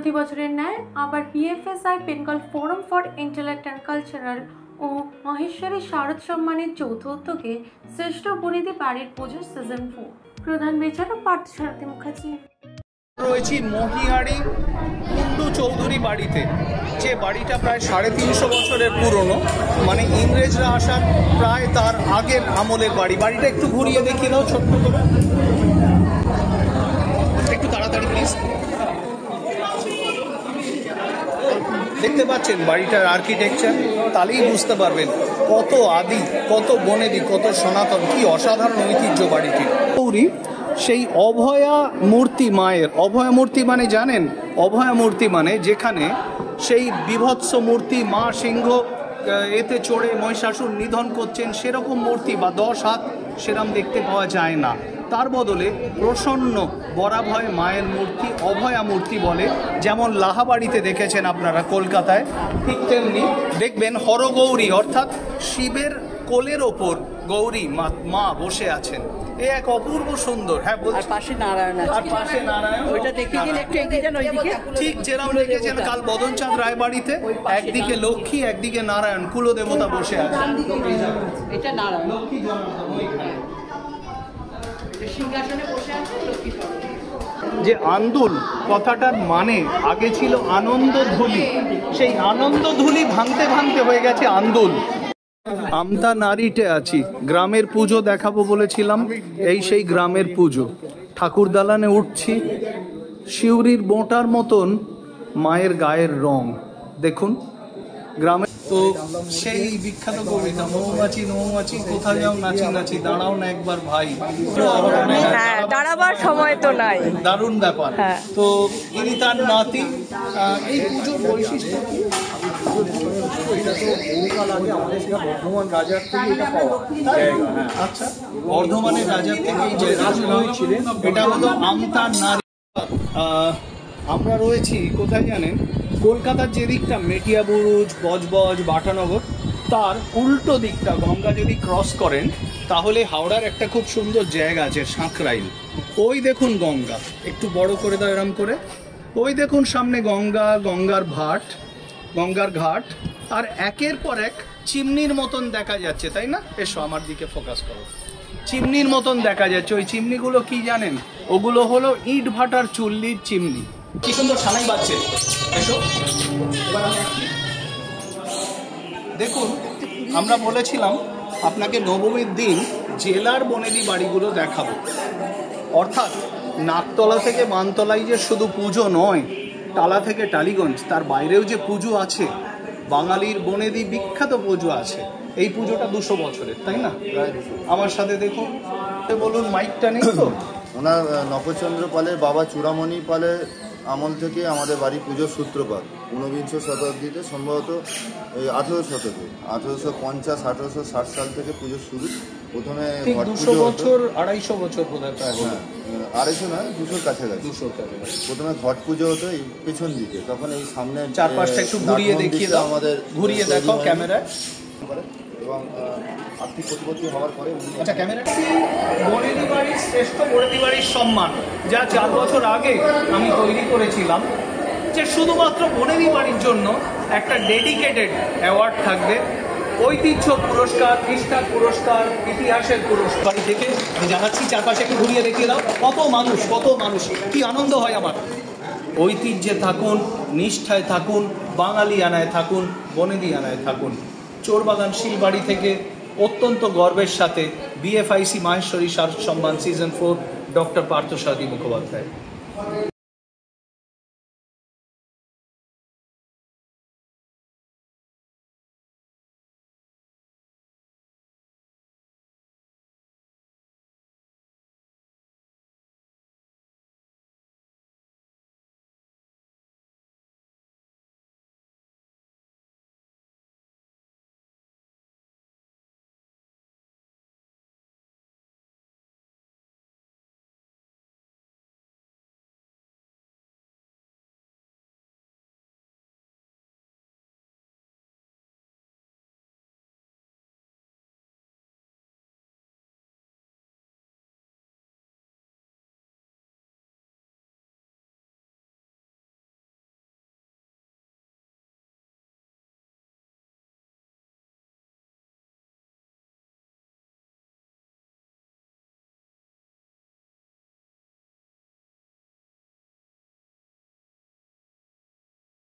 প্রতি বছরের ন্যায় আবার PFSI Bengal forum for intellect and cultural ও মহেশ্বরী শারদ সম্মানের যৌথ উদ্যোগে শ্রেষ্ঠ বনেদি বাড়ির পুজো সিজন 4। প্রধান বিচারক পার্থসারথী মুখার্জি। রয়েছি মহিয়ারি কুন্ডু চৌধুরী বাড়িতে, যে বাড়িটা প্রায় 350 বছরের পুরনো, মানে ইংরেজরা আসার প্রায় তার আগের আমলের বাড়ি। বাড়িটা একটু ঘুরিয়ে দেখিয়ে দাও ছোট্ট করে, একটু তাড়াতাড়ি প্লিজ। দেখতে পাচ্ছেন বাড়িটার আর্কিটেকচার, তাহলেই বুঝতে পারবেন কত আদি, কত বনেদি, কত সনাতন, কি অসাধারণ ঐতিহ্য বাড়িটি। গৌরী সেই অভয়া মূর্তি, মায়ের অভয়া মূর্তি মানে জানেন, অভয়া মূর্তি মানে যেখানে সেই বিভৎস মূর্তি মা সিংহ এতে চড়ে মহিষাসুর নিধন করছেন, সেরকম মূর্তি বা 10 হাত সেরকম দেখতে পাওয়া যায় না। তার বদলে প্রসন্ন বরাভয় মায়ের মূর্তি অভয়া মূর্তি বলে। যেমন লাহাবাড়িতে দেখেছেন আপনারা কলকাতায়, ঠিক তেমনি দেখবেন হরগৌরী, অর্থাৎ শিবের কোলের ওপর গৌরী মা বসে আছেন। এ এক অপূর্ব সুন্দর। হ্যাঁ, বলছি পাশে নারায়ণ আছে, আর পাশে নারায়ণ, ওইটা দেখতে গেলে একটু এগিয়ে যান ওইদিকে, ঠিক যেরকম রেখেছেন কাল বদনচাঁদ রায় বাড়িতে, একদিকে লক্ষ্মী একদিকে নারায়ণ, কুলদেবতা বসে আছেন। এটা নারায়ণ, লক্ষ্মী সিংহাসনে বসে আছে লক্ষ্মী। যে আন্দুল কথাটার মানে আগে ছিল আনন্দধুলি, সেই আনন্দধুলি ভাঙতে ভাঙতে হয়ে গেছে আন্দুল। আমতা নারীতে আছি, গ্রামের পুজো দেখাবো বলেছিলাম, এই সেই গ্রামের পুজো। ঠাকুর দালানে উঠছি, শিউরির বোঁটার মতন মায়ের গায়ের রং দেখুন গ্রামে। তো সেই বিখ্যাত কবিতা, মৌমাছি মৌমাছি কোথা যাও নাচি নাচি, দাঁড়াও না একবার ভাই। দাঁড়াবার সময় তো নাই, দারুণ ব্যাপার। তো ইনি তার নাতি। এই পুজোর বৈশিষ্ট্য বর্ধমান রাজার থেকে এটা পাওয়া জায়গা। আচ্ছা, বর্ধমানের রাজার থেকে এই জায়গাটা ছিলেন। এটা হলো আমতা নারী। আমরা রয়েছি কোথায় জানেন, কলকাতার যে দিকটা মেটিয়াবুরুজ, বজবজ, বাটানগর, তার উল্টো দিকটা গঙ্গা যদি ক্রস করেন তাহলে হাওড়ার একটা খুব সুন্দর জায়গা আছে সাঁকরাইল। ওই দেখুন গঙ্গা, একটু বড় করে দাও এরম করে, ওই দেখুন সামনে গঙ্গা, গঙ্গার ঘাট, আর একের পর এক চিমনির মতন দেখা যাচ্ছে, তাই না? এসো আমার দিকে ফোকাস করো। চিমনির মতন দেখা যাচ্ছে। ওই চিমনিগুলো কি জানেন? ওগুলো হলো ইট ভাটার চুল্লির চিমনি। কি সুন্দর সানাই বাজছে। এসো দেখুন, আমরা বলেছিলাম আপনাকে নবমীর দিন জেলার বনেদি বাড়িগুলো দেখাবো। অর্থাৎ নাকতলা থেকে মানতলায় যে শুধু পুজো নয়, টালা থেকে টালিগঞ্জ, তার বাইরেও যে পুজো আছে, বাঙালির বনেদি বিখ্যাত পুজো আছে। এই পুজোটা 200 বছরের, তাই না? আমার সাথে দেখুন, বলুন মাইকটা নেই তো? ওনার নবচন্দ্র পালের বাবা চূড়ামণি পালের আমল থেকে আমাদের বাড়ি পুজোর সূত্রপাত। 19বিংশ শতাব্দীতে, সম্ভবত 18 শতকে, 1850-1860 সাল থেকে পুজো শুরু। প্রথমে 200 বছর 250 বছর বোধহয়, 250 না, 200-র কাছাকাছি। প্রথমে ঘট পুজো হতো এই পেছন দিকে, তখন এই সামনে চারপাশটা একটু ঘুরিয়ে দেখিয়ে দাও, আমাদের ঘুরিয়ে দেখো ক্যামেরায়। এবং আর্থিক প্রতিপত্তি হওয়ার পরে আচ্ছা, ক্যামেরাটা বনেদি বাড়ির শ্রেষ্ঠ বনেদি বাড়ির সম্মান, যা 4 বছর আগে আমি তৈরি করেছিলাম, যে শুধুমাত্র বনেদি বাড়ির জন্য একটা ডেডিকেটেড অ্যাওয়ার্ড থাকবে। ঐতিহ্য পুরস্কার, নিষ্ঠার পুরস্কার, ইতিহাসের পুরস্কার। বাড়ি থেকে আমি জানাচ্ছি, চারপাশে একটু ঘুরিয়ে দেখিয়ে দাও। কত মানুষ, কি আনন্দ হয় আমার। ঐতিহ্যে থাকুন, নিষ্ঠায় থাকুন, বাঙালি আনায় থাকুন, বনেদি আনায় থাকুন। চোরবাগান শিলবাড়ি থেকে অত্যন্ত গর্বের সাথে বিএফআইসি মহেশ্বরী শারদ সম্মান সিজন 4 ডক্টর পার্থসারথী মুখোপাধ্যায়।